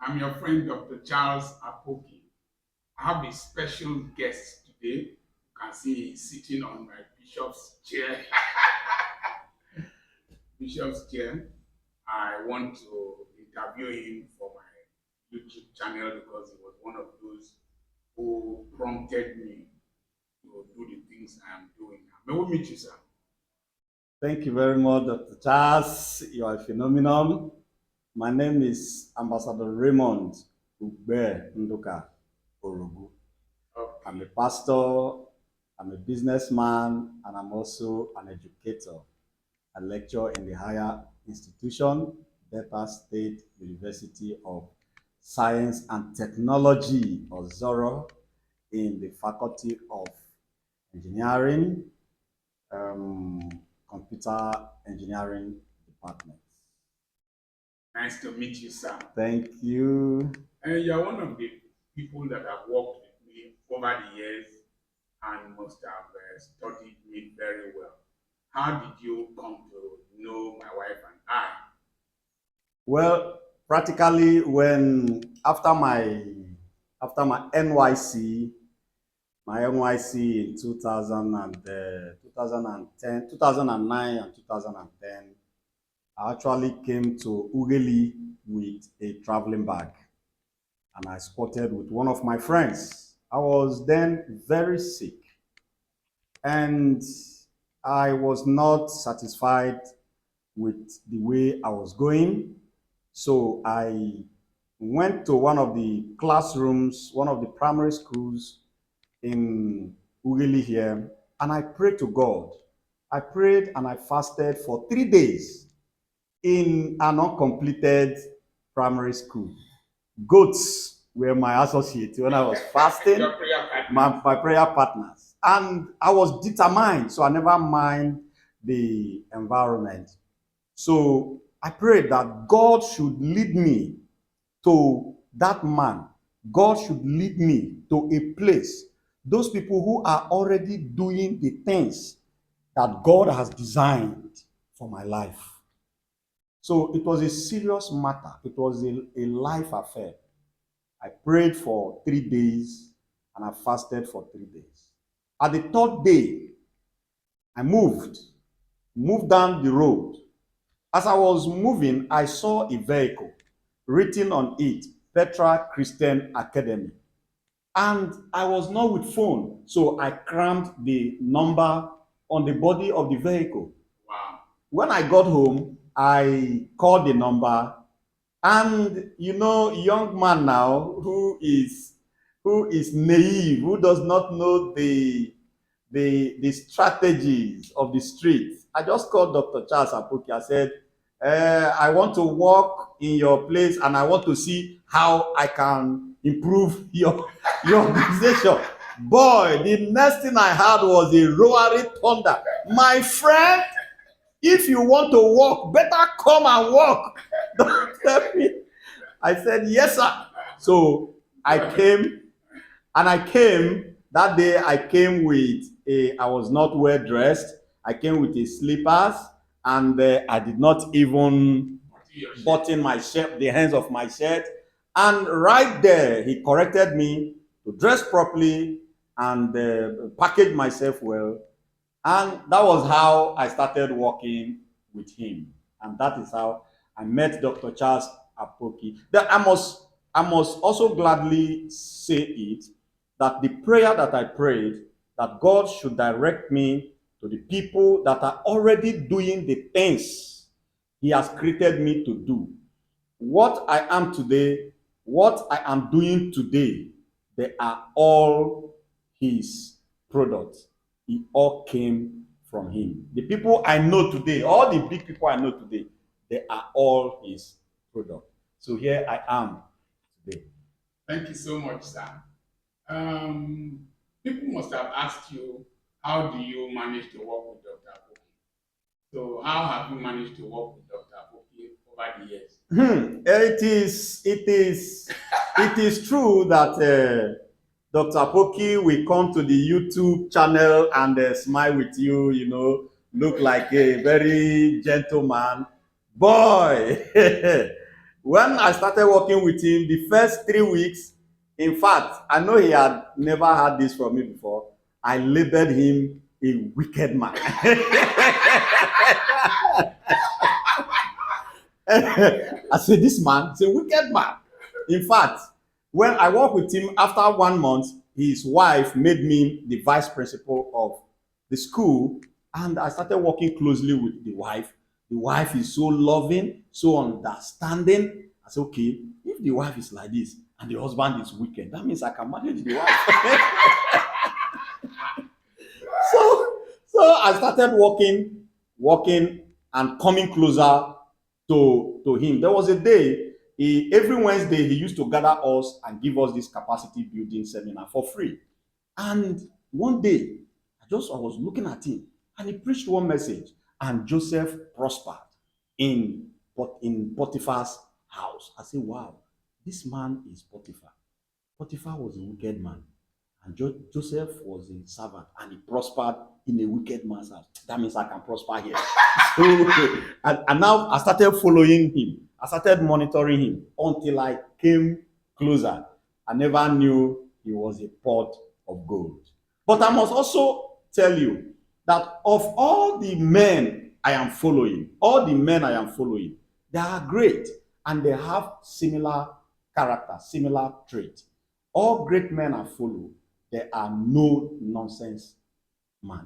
I'm your friend, Dr. Charles Aoki. I have a special guest today. You can see he's sitting on my bishop's chair. Bishop's chair. I want to interview him for my YouTube channel because he was one of those who prompted me to do the things I am doing now. May we meet you, sir? Thank you very much, Dr. Charles. You are a phenomenon. My name is Ambassador Raymond Ugbe Nduka Orogu. I'm a pastor, I'm a businessman, and I'm also an educator. I lecture in the higher institution, Delta State University of Science and Technology, or ZORO, in the Faculty of Engineering, um, Computer Engineering Department. Nice to meet you, sir. Thank you. And you're one of the people that have worked with me over the years and must have studied me very well. How did you come to know my wife and I? Well, practically when after my NYC, in 2000 and, 2010, 2009 and 2010, I actually came to Ugeli with a traveling bag, and I squatted with one of my friends. I was then very sick, and I was not satisfied with the way I was going. So I went to one of the classrooms, one of the primary schools in Ugeli here, and I prayed to God. I prayed and I fasted for 3 days in an uncompleted primary school. Goats were my associates when I was fasting, Your prayer partner. my prayer partners. And I was determined, so I never mind the environment. So I prayed that God should lead me to that man. God should lead me to a place. Those people who are already doing the things that God has designed for my life. So it was a serious matter. It was a life affair. I prayed for 3 days and I fasted for 3 days. At the third day, I moved down the road. As I was moving, I saw a vehicle written on it, Petra Christian Academy. And I was not with phone, so I crammed the number on the body of the vehicle. Wow. When I got home, I called the number, and young man now who is naive, who does not know the strategies of the street. I just called Dr. Charles Aoki. I said, I want to work in your place and I want to see how I can improve your organization. Boy, the next thing I had was a roaring thunder. My friend, if you want to work, better come and work. Don't tell me. I said, yes, sir. So I came, and that day. I was not well dressed. I came with a slippers, and I did not even button my shirt, the hands of my shirt. And right there, he corrected me to dress properly and package myself well. And that was how I started working with him. And that is how I met Dr. Charles Aoki. I must also gladly say it, that the prayer that I prayed, that God should direct me to the people that are already doing the things He has created me to do. What I am today, what I am doing today, they are all His products. It all came from Him. The people I know today, all the big people I know today, they are all His product. So here I am today. Thank you so much, sir. People must have asked you, how do you manage to work with Dr. Apoki? So how have you managed to work with Dr. Apoki over the years? It is true that Dr. Apoki will come to the YouTube channel and smile with you, look like a very gentleman. Boy, When I started working with him, the first 3 weeks, in fact, I know he had never had this from me before. I labeled him a wicked man. I said, this man is a wicked man. In fact, when I worked with him, after 1 month, his wife made me the vice principal of the school, and I started working closely with the wife. The wife is so loving, so understanding. I said, okay, if the wife is like this and the husband is wicked, that means I can manage the wife. so I started working and coming closer to him. There was a day, every Wednesday, he used to gather us and give us this capacity building seminar for free. And one day, I was looking at him, and he preached one message, and Joseph prospered in Potiphar's house. I said, wow, this man is Potiphar. Potiphar was a wicked man, and Joseph was a servant, and he prospered in a wicked man's house. That means I can prosper here. So, and now I started following him. I started monitoring him until I came closer. I never knew he was a pot of gold. But I must also tell you that of all the men I am following, they are great and they have similar character, similar trait. All great men I follow, there are no nonsense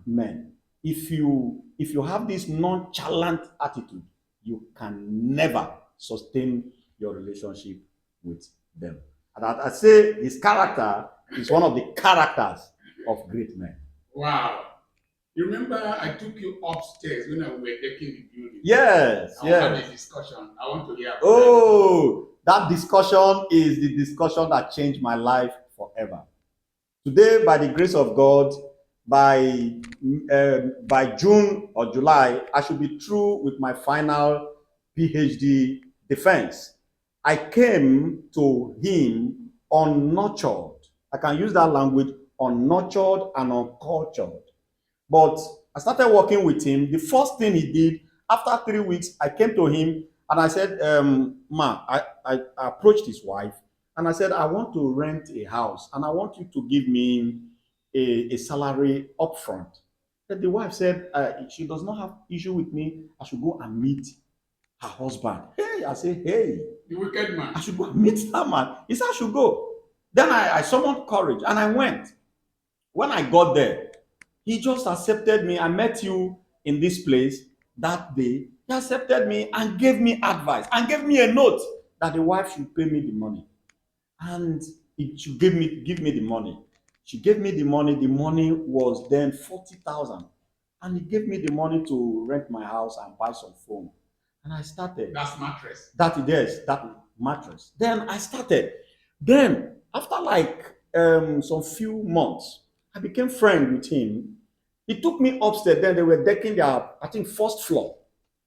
men. If you have this nonchalant attitude, you can never sustain your relationship with them. And I say his character is one of the characters of great men. Wow. You remember I took you upstairs when we were taking the building? Yes, I yes. had a discussion. I want to hear about that discussion is the discussion that changed my life forever. Today, by the grace of God, by June or July, I should be through with my final PhD defense. I came to him unnurtured. I can use that language, unnurtured and uncultured. But I started working with him. The first thing he did, after 3 weeks, I came to him and I said, I approached his wife and I said, I want to rent a house and I want you to give me a salary upfront. Then the wife said, she does not have issue with me. I should go and meet her husband. Hey, I say, hey, the wicked man. I should go and meet that man. He said, I should go. Then I summoned courage and I went. When I got there, he just accepted me. I met you in this place that day. He accepted me and gave me advice and gave me a note that the wife should pay me the money. And it should give me the money. She gave me the money. The money was then 40,000. And he gave me the money to rent my house and buy some phone. And I started. That's mattress. That mattress. Then I started. Then after like some few months, I became friend with him. He took me upstairs. Then they were decking their, I think, first floor.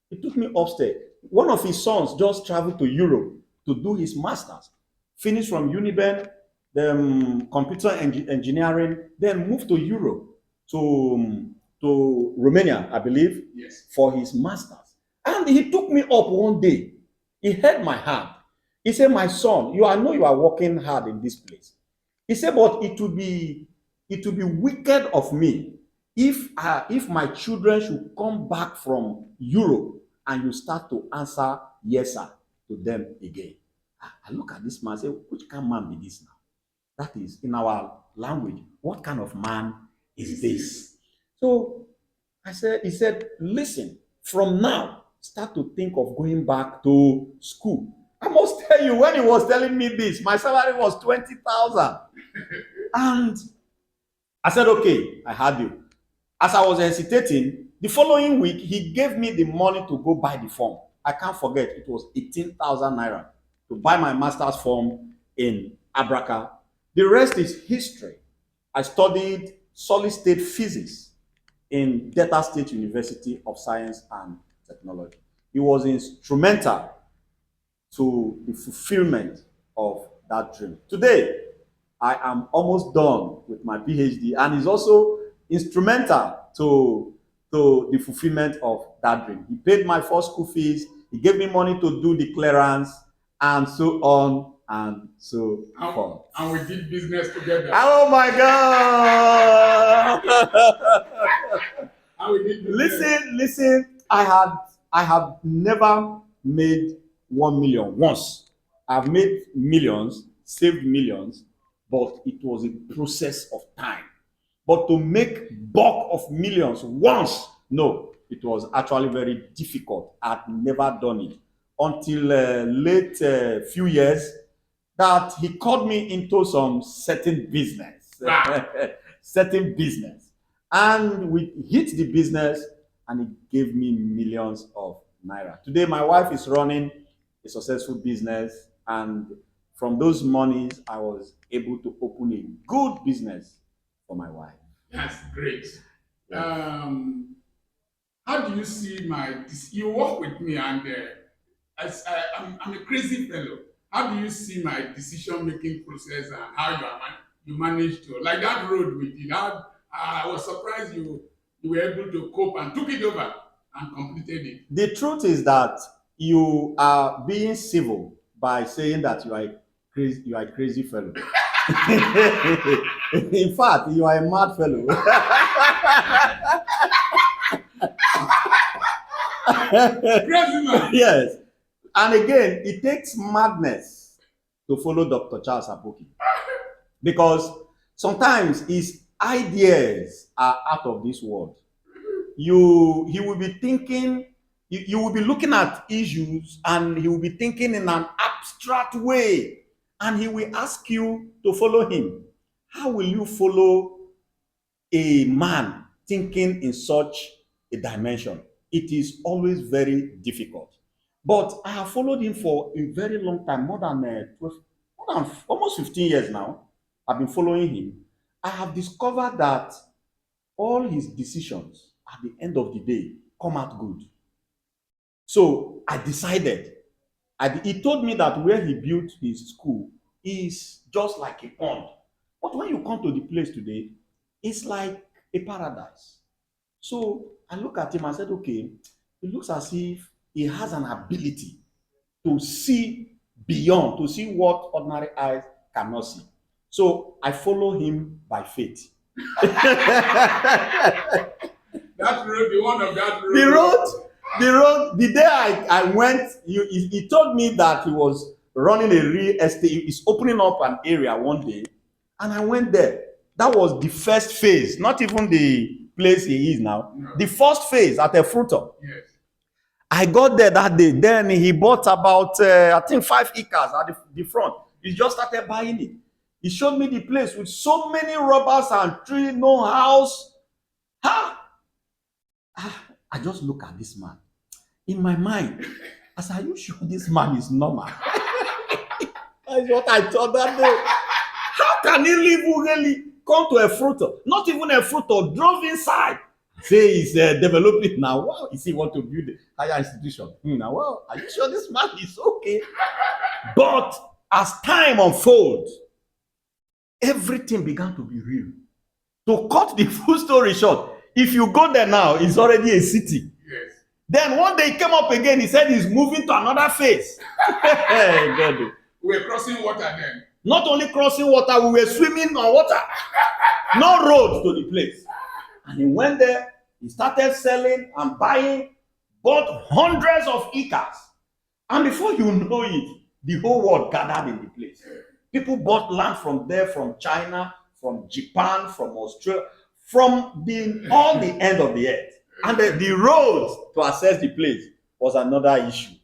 He took me upstairs. One of his sons just traveled to Europe to do his master's. Finished from Uniben, then computer engineering, then moved to Europe, to Romania, I believe, yes, for his master's. And he took me up one day. He held my hand. He said, my son, I know you are working hard in this place. He said, but it would be wicked of me if my children should come back from Europe and you start to answer yes sir to them again. I look at this man and say, which kind of man be this now? That is, in our language, what kind of man is this? So he said, listen, from now, start to think of going back to school. I must tell you, when he was telling me this, my salary was 20,000. And I said, okay, I had you. As I was hesitating, the following week, he gave me the money to go buy the form. I can't forget, it was 18,000 naira to buy my master's form in Abraka. The rest is history. I studied solid state physics in Delta State University of Science and Technology. He was instrumental to the fulfillment of that dream. Today, I am almost done with my PhD, and he's also instrumental to the fulfillment of that dream. He paid my first school fees. He gave me money to do the clearance, and so on and so forth. And we did business together. Oh my God! And we did business. Listen. I have never made 1 million once. I've made millions, saved millions, but it was a process of time. But to make bulk of millions once, no, it was actually very difficult. I'd never done it until late few years that he called me into some certain business, Wow. certain business, and we hit the business, and it gave me millions of naira. Today, my wife is running a successful business, and from those monies, I was able to open a good business for my wife. That's great. Yeah. How do you see you work with me, and I'm a crazy fellow. How do you see my decision-making process and how you managed to, like that road we did? I was surprised you were able to cope and took it over and completed it. The truth is that you are being civil by saying that you are a crazy fellow. In fact, you are a mad fellow. Crazy man. Yes. And again, it takes madness to follow Dr. Charles Aoki, because sometimes his ideas are out of this world. He will be thinking, you will be looking at issues, and he will be thinking in an abstract way, and he will ask you to follow him. How will you follow a man thinking in such a dimension? It is always very difficult. But I have followed him for a very long time, more than 12, more than almost 15 years now. I've been following him. I have discovered that all his decisions at the end of the day come out good. So I decided, he told me that where he built his school is just like a pond. But when you come to the place today, it's like a paradise. So I look at him and said, okay, it looks as if he has an ability to see beyond, to see what ordinary eyes cannot see. So I follow him by faith. That road, the one of that road. The day I went, he told me that he was running a real estate. He's opening up an area one day, and I went there. That was the first phase, not even the place he is now. No. The first phase at a fruiter. Yes. I got there that day. Then he bought about, I think, 5 acres at the front. He just started buying it. He showed me the place with so many rubbers and trees, no house. I just look at this man. In my mind, I said, are you sure this man is normal? That's what I thought that day. How can he live really come to a fruiter? Not even a fruiter, drove inside. Say he's developing now. Wow, he want to build a higher institution. Now, wow, are you sure this man is okay? But as time unfolds, everything began to be real. To cut the full story short, if you go there now, it's already a city. Yes. Then one day he came up again, he said he's moving to another phase. God. We were crossing water then. Not only crossing water, we were swimming on water. No road to the place. And he went there, he started selling and buying, bought hundreds of acres. And before you know it, the whole world gathered in the place. People bought land from there, from China, from Japan, from Australia, from all the end of the earth. And the road to access the place was another issue.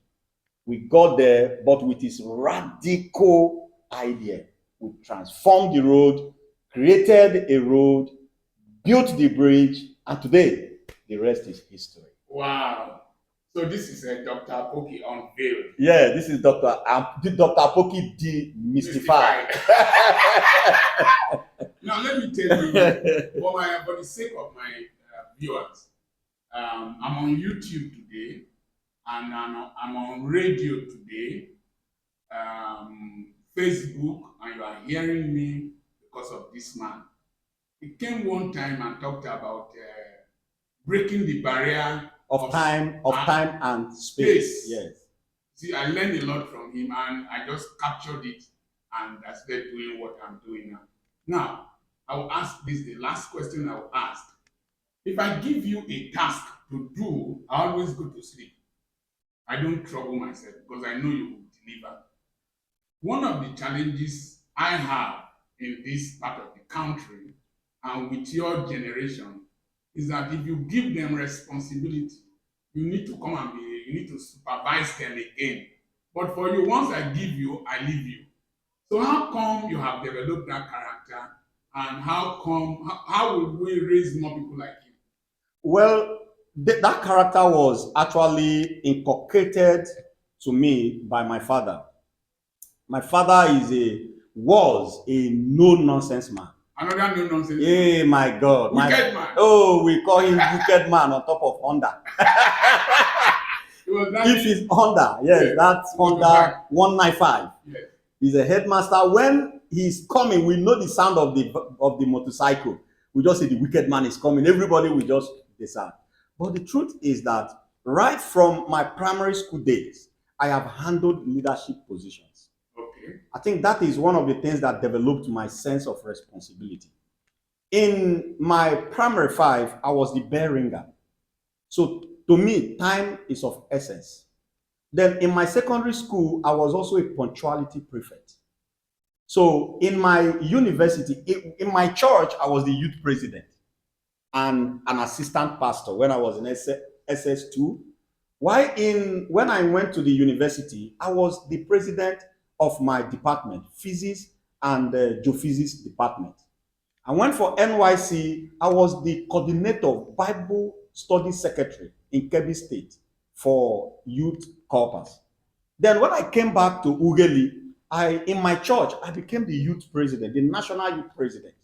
We got there, but with his radical idea, we transformed the road, created a road, built the bridge, and today the rest is history. Wow. So this is Dr. Apoki unveiled. Yeah, this is Dr. Apoki demystified. Now let me tell you, for the sake of my viewers, I'm on YouTube today, and I'm on radio today, Facebook, and you are hearing me because of this man. He came one time and talked about breaking the barrier of time and space. Yes. See, I learned a lot from him, and I just captured it, and I started doing what I'm doing now. Now, I will ask this, the last question I will ask. If I give you a task to do, I always go to sleep. I don't trouble myself because I know you will deliver. One of the challenges I have in this part of the country and with your generation is that if you give them responsibility, you need to come and you need to supervise them again. But for you, once I give you, I leave you. So how come you have developed that character, and how will we raise more people like you? Well, that character was actually inculcated to me by my father. My father was a no nonsense man. Another no nonsense. Hey, my God. Wicked man. Oh, we call him wicked man on top of Honda. If it's Honda, yes, that's Honda 195. Yes. He's a headmaster. When he's coming, we know the sound of the motorcycle. We just say the wicked man is coming. Everybody will just disarm. But the truth is that right from my primary school days, I have handled leadership positions. Okay. I think that is one of the things that developed my sense of responsibility. In my primary 5, I was the bell ringer. So to me, time is of essence. Then in my secondary school, I was also a punctuality prefect. So in my university, in my church, I was the youth president and an assistant pastor when I was in SS2. When I went to the university, I was the president of my department, physics and geophysics department. I went for NYC, I was the coordinator, Bible study secretary in Kebbi State for youth corpus. Then when I came back to Ughelli, in my church, I became the youth president, the national youth president.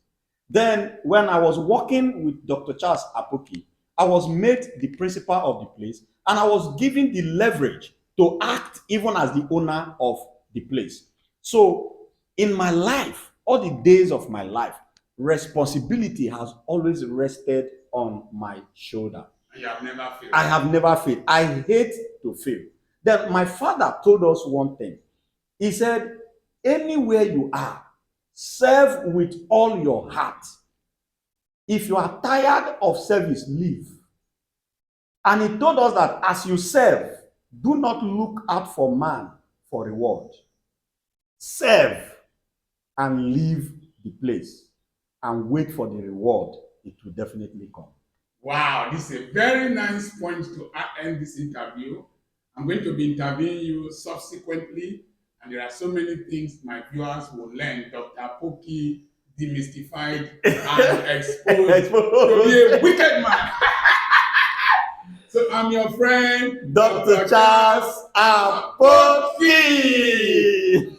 Then when I was working with Dr. Charles Aoki, I was made the principal of the place, and I was given the leverage to act even as the owner of the place. So in my life, all the days of my life, responsibility has always rested on my shoulder. And you have never failed. I have never failed. I hate to fail. Then my father told us one thing. He said, anywhere you are, serve with all your heart. If you are tired of service, leave. And he told us that as you serve, do not look out for man for reward. Serve and leave the place and wait for the reward. It will definitely come. Wow, this is a very nice point to end this interview. I'm going to be interviewing you subsequently, and there are so many things my viewers will learn. Dr. Apoki demystified and exposed to be a wicked man. So I'm your friend, Dr. Charles Aoki.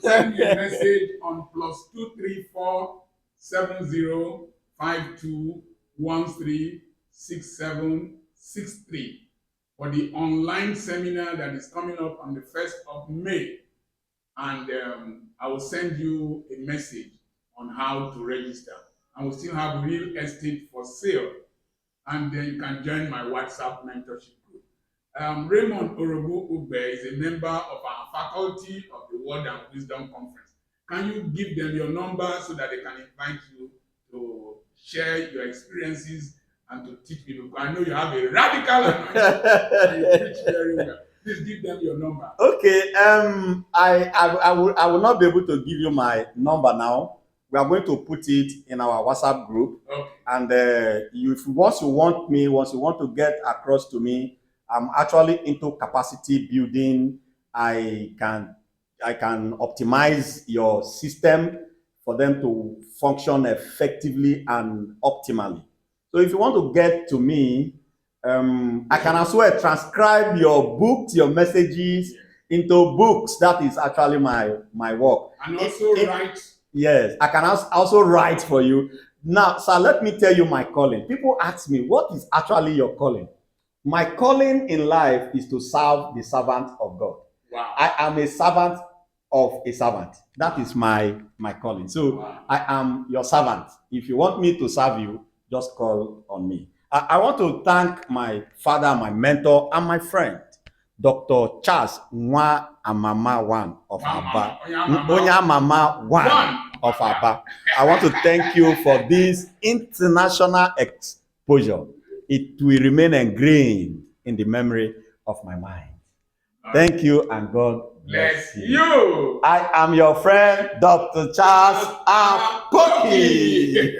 Send me a message on +234 7052136763 for the online seminar that is coming up on the 1st of May. And I will send you a message on how to register. I will still have real estate for sale. And then you can join my WhatsApp mentorship group. Raymond Orobu Ugbe is a member of our faculty of the Word and Wisdom Conference. Can you give them your number so that they can invite you to share your experiences and to teach people? I know you have a radical anointing and you preach very well. Please give them your number. Okay. I will not be able to give you my number now. We are going to put it in our WhatsApp group. Okay. And once you want to get across to me, I'm actually into capacity building. I can optimize your system for them to function effectively and optimally. So if you want to get to me, I can as well transcribe your books, your messages into books. That is actually my work. And also write. Yes, I can also write for you. Now, sir, let me tell you my calling. People ask me, what is actually your calling? My calling in life is to serve the servant of God. Wow. I am a servant of a servant. That is my calling. So wow. I am your servant. If you want me to serve you, just call on me. I want to thank my father, my mentor, and my friend, Dr. Charles Amama 1 of Aba. Onyamama 1 of Aba. I want to thank you for this international exposure. It will remain ingrained in the memory of my mind. Thank you and God bless you. I am your friend, Dr. Charles Aoki.